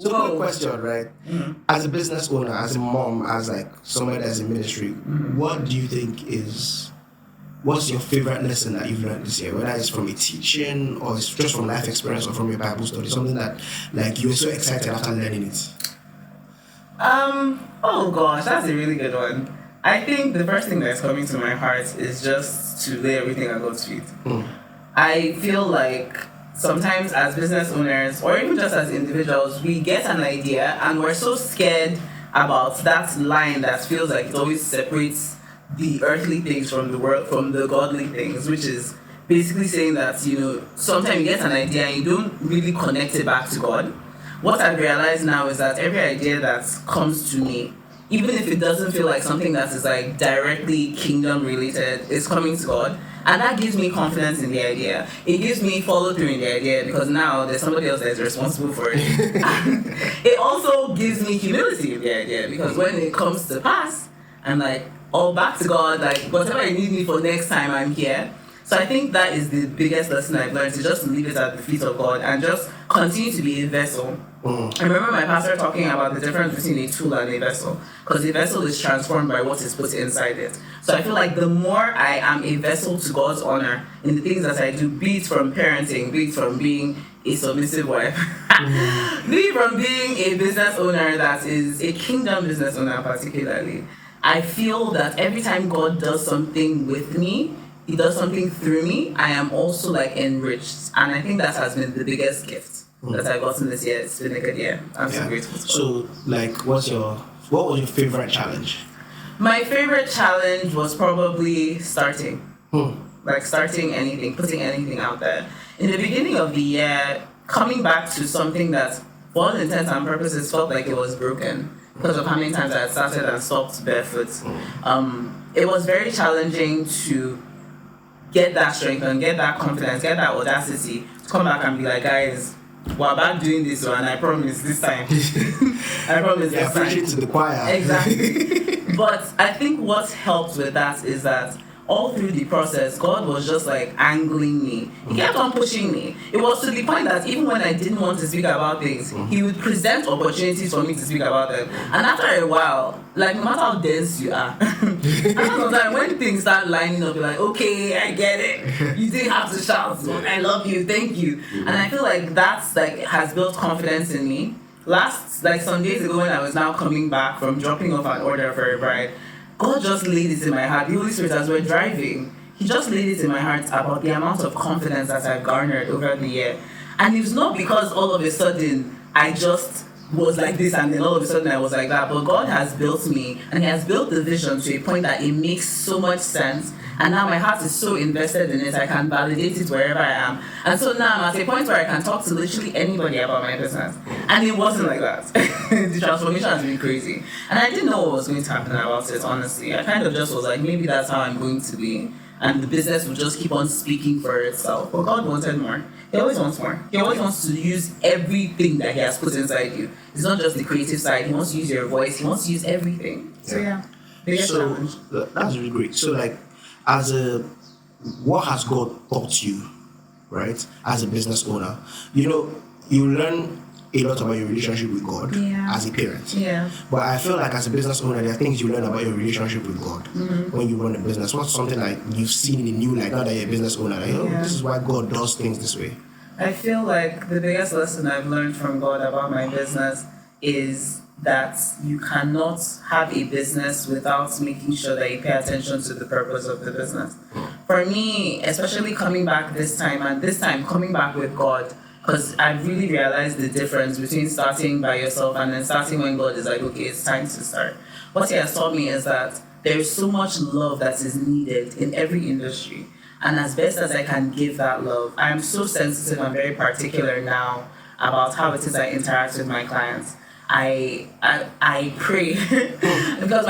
So quick question, right? As a business owner, as a mom, as like somebody that's in ministry, what do you think what's your favorite lesson that you've learned this year? Whether it's from a teaching or it's just from life experience or from your Bible study, something that like you were so excited after learning it. Oh gosh, that's a really good one. I think the first thing that's coming to my heart is just to lay everything at God's feet. I feel like sometimes as business owners or even just as individuals, we get an idea and we're so scared about that line that feels like it always separates the earthly things from the world, from the godly things, which is basically saying that, you know, sometimes you get an idea and you don't really connect it back to God. What I've realized now is that every idea that comes to me, even if it doesn't feel like something that is like directly kingdom related, is coming to God. And that gives me confidence in the idea. It gives me follow through in the idea because now there's somebody else that's responsible for it. And it also gives me humility in the idea because when it comes to pass, I'm like, oh, back to God, like whatever you need me for next time, I'm here. So I think that is the biggest lesson I've learned, to just leave it at the feet of God and just continue to be a vessel. I remember my pastor talking about the difference between a tool and a vessel, because a vessel is transformed by what is put inside it. So I feel like the more I am a vessel to God's honor in the things that I do, be it from parenting, be it from being a submissive wife, be it from being a business owner that is a kingdom business owner particularly, I feel that every time God does something with me, He does something through me, I am also like enriched. And I think that has been the biggest gift that I've gotten this year. It's been a good year. I'm so grateful for it. So like what was your favorite challenge? My favorite challenge was probably starting. Like starting anything, putting anything out there. In the beginning of the year, coming back to something that, for all intents and purposes, felt like it was broken because of how many times I had started and stopped barefoot. It was very challenging to get that strength and get that confidence, get that audacity to come back and be like, guys, we're back doing this one, I promise this time. I promise this time. Preaching to the choir. Exactly. But I think what helped with that is that all through the process, God was just like angling me. He kept on pushing me. It was to the point that even when I didn't want to speak about things, He would present opportunities for me to speak about them. And after a while, like no matter how dense you are, after some time, when things start lining up, you're like, okay, I get it. You didn't have to shout, I love you, thank you. And I feel like that's like has built confidence in me. Some days ago when I was now coming back from dropping off an order for a bride, God just laid it in my heart. The Holy Spirit, as we're driving, He just laid it in my heart about the amount of confidence that I've garnered over the year. And it's not because all of a sudden I just was like this and then all of a sudden I was like that, but God has built me and He has built the vision to a point that it makes so much sense. And now my heart is so invested in it, I can validate it wherever I am. And so now I'm at a point where I can talk to literally anybody about my business. And it wasn't like that. The transformation has been crazy. And I didn't know what was going to happen about it, honestly. I kind of just was like, maybe that's how I'm going to be. And the business would just keep on speaking for itself. But God wanted more. He always wants more. He always wants to use everything that He has put inside you. It's not just the creative side. He wants to use your voice. He wants to use everything. So yeah. So that's really great. So like, what has God taught you, right, as a business owner? You know, you learn a lot about your relationship with God as a parent. Yeah. But I feel like as a business owner, there are things you learn about your relationship with God when you run a business. What's something like you've seen in you, like now that you're a business owner, like, this is why God does things this way? I feel like the biggest lesson I've learned from God about my business is that you cannot have a business without making sure that you pay attention to the purpose of the business. For me, especially coming back this time, and this time coming back with God, because I've really realized the difference between starting by yourself and then starting when God is like, okay, it's time to start. What He has taught me is that there is so much love that is needed in every industry. And as best as I can give that love, I'm so sensitive and very particular now about how it is I interact with my clients. I pray because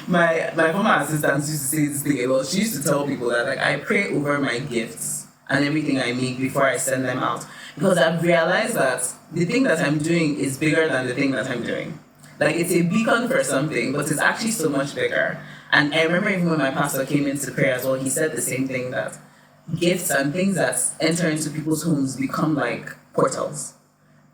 my former assistant used to say this thing a lot. She used to tell people that like I pray over my gifts and everything I make before I send them out, because I've realized that the thing that I'm doing is bigger than the thing that I'm doing. Like it's a beacon for something, but it's actually so much bigger. And I remember even when my pastor came into prayer as well, he said the same thing, that gifts and things that enter into people's homes become like portals.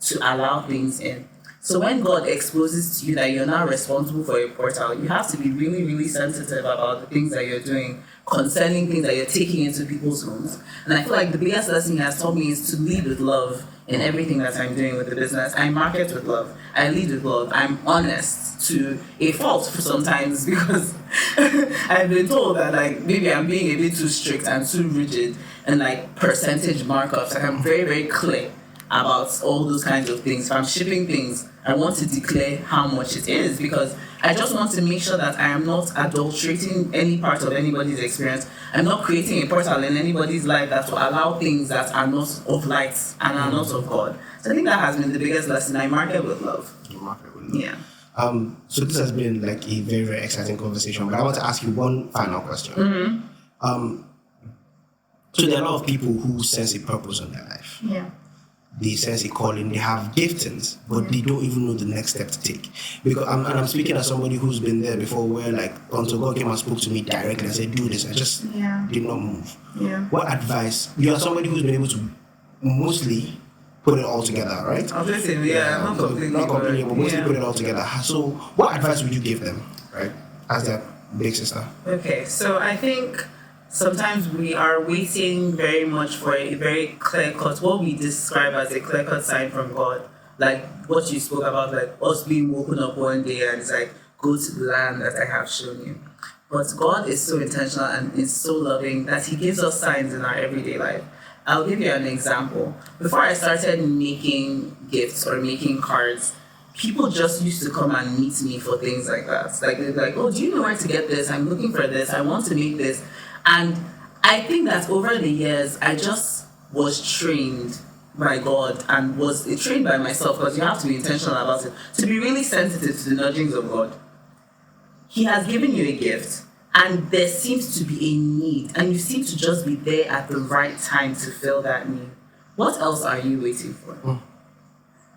to allow things in. So when God exposes to you that you're now responsible for a portal, you have to be really, really sensitive about the things that you're doing concerning things that you're taking into people's homes. And I feel like the biggest lesson he has taught me is to lead with love in everything that I'm doing with the business. I market with love. I lead with love. I'm honest to a fault for sometimes because I've been told that like maybe I'm being a bit too strict and too rigid and like percentage markups. Like I'm very, very clear about all those kinds of things. If I'm shipping things, I want to declare how much it is because I just want to make sure that I am not adulterating any part of anybody's experience. I'm not creating a portal in anybody's life that will allow things that are not of light and are not of God. So I think that has been the biggest lesson. I market with love. You market with love. Yeah. So this has been like a very, very exciting conversation, but I want to ask you one final question. So there are a lot of people who sense a purpose in their life. Yeah. They sense a calling, they have giftings, but they don't even know the next step to take. Because I'm speaking as somebody who's been there before, where like until God came and spoke to me directly and said, "Do this," I just did not move. Yeah. What advice? You are somebody who's been able to mostly put it all together, right? Obviously, not completely, but mostly put it all together. So, what advice would you give them, right, as their big sister? Okay, so I think sometimes we are waiting very much for a very clear-cut, what we describe as a clear-cut sign from God. Like what you spoke about, like us being woken up one day and it's like, go to the land that I have shown you. But God is so intentional and is so loving that he gives us signs in our everyday life. I'll give you an example. Before I started making gifts or making cards, people just used to come and meet me for things like that. Like they'd be like, "Oh, do you know where to get this? I'm looking for this. I want to make this." And I think that over the years, I just was trained by God and was trained by myself, because you have to be intentional about it, to be really sensitive to the nudgings of God. He has given you a gift, and there seems to be a need, and you seem to just be there at the right time to fill that need. What else are you waiting for?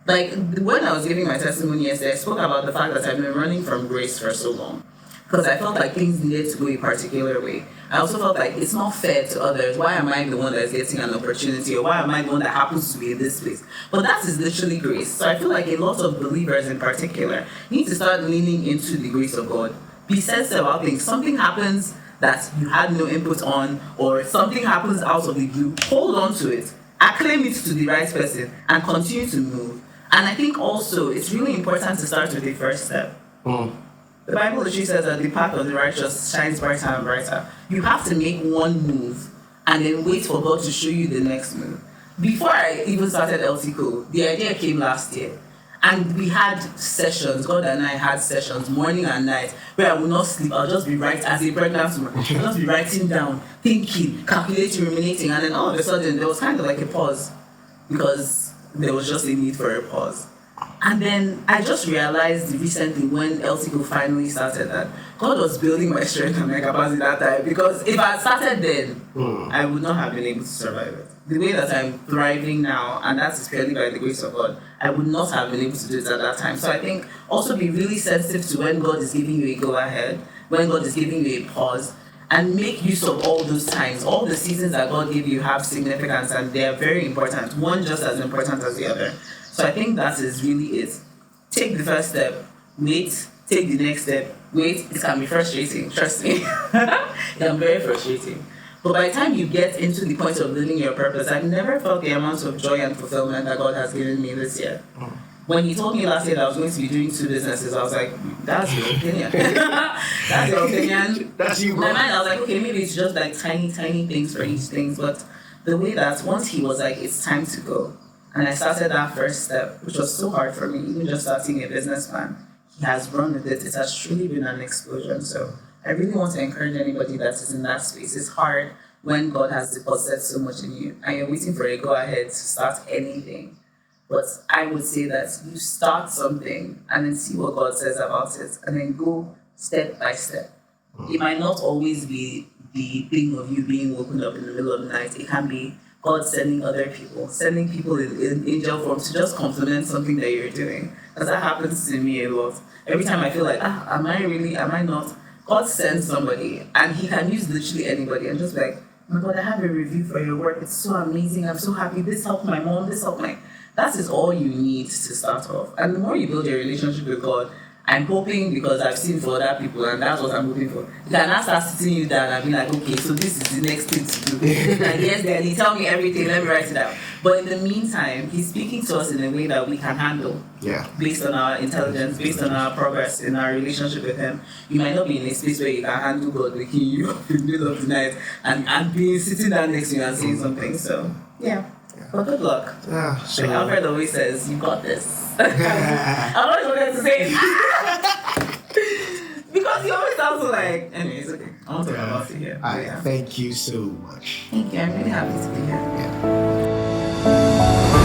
Like, when I was giving my testimony yesterday, I spoke about the fact that I've been running from grace for so long, because I felt like things needed to go a particular way. I also felt like it's not fair to others. Why am I the one that's getting an opportunity, or why am I the one that happens to be in this place? But that is literally grace. So I feel like a lot of believers in particular need to start leaning into the grace of God. Be sensitive about things. Something happens that you had no input on, or something happens out of the blue. Hold on to it. Acclaim it to the right person and continue to move. And I think also it's really important to start with the first step. The Bible literally says that the path of the righteous shines brighter and brighter. You have to make one move and then wait for God to show you the next move. Before I even started LTCO, the idea came last year. And we had sessions, God and I had sessions, morning and night, where I would not sleep. I'll just be writing, as a pregnant woman, I'll just be writing down, thinking, calculating, ruminating. And then all of a sudden, there was kind of like a pause, because there was just a need for a pause. And then I just realized recently, when LTCO finally started, that God was building my strength and my capacity that time. Because if I had started then, I would not have been able to survive it. The way that I'm thriving now, and that is purely by the grace of God, I would not have been able to do it at that time. So I think also be really sensitive to when God is giving you a go ahead, when God is giving you a pause, and make use of all those times. All the seasons that God gave you have significance, and they are very important. One just as important as the other. So I think that is really it. Take the first step, wait, take the next step, wait. It can be frustrating, trust me. It can be very frustrating. But by the time you get into the point of living your purpose, I've never felt the amount of joy and fulfillment that God has given me this year. When he told me last year that I was going to be doing 2 businesses, I was like, that's your opinion. That's your opinion. That's you, In my mind, I was like, okay, maybe it's just like tiny things for each thing. But the way that once he was like, it's time to go, and I started that first step, which was so hard for me, even just starting a business plan, he has run with it. It has truly been an explosion. So I really want to encourage anybody that is in that space. It's hard when God has deposited so much in you and you're waiting for a go-ahead to start anything. But I would say that you start something and then see what God says about it, and then go step by step. It might not always be the thing of you being woken up in the middle of the night. It can be God sending other people, sending people in angel form to just complement something that you're doing. Because that happens to me a lot. Every time I feel like, am I really, am I not? God sends somebody, and he can use literally anybody, and just be like, oh my God, I have a review for your work. It's so amazing. I'm so happy. This helped my mom. This helped my... that is all you need to start off. And the more you build your relationship with God, I'm hoping, because I've seen for other people, and that's what I'm hoping for. You can now start sitting you down and be like, okay, so this is the next thing to do. Like, yes, Daddy, tell me everything, let me write it down. But in the meantime, he's speaking to us in a way that we can handle. Yeah. Based on our intelligence, based on our progress in our relationship with him. You might not be in a space where you can handle God waking you up in the middle of the night and being sitting down next to you and saying something. So, yeah. Well, good luck. Yeah, so like Alfred always says, you got this. I always wanted to say because he always sounds like. Anyways, okay. I want to talk about it here. Thank you so much. Thank you. I'm really happy to be here. Yeah.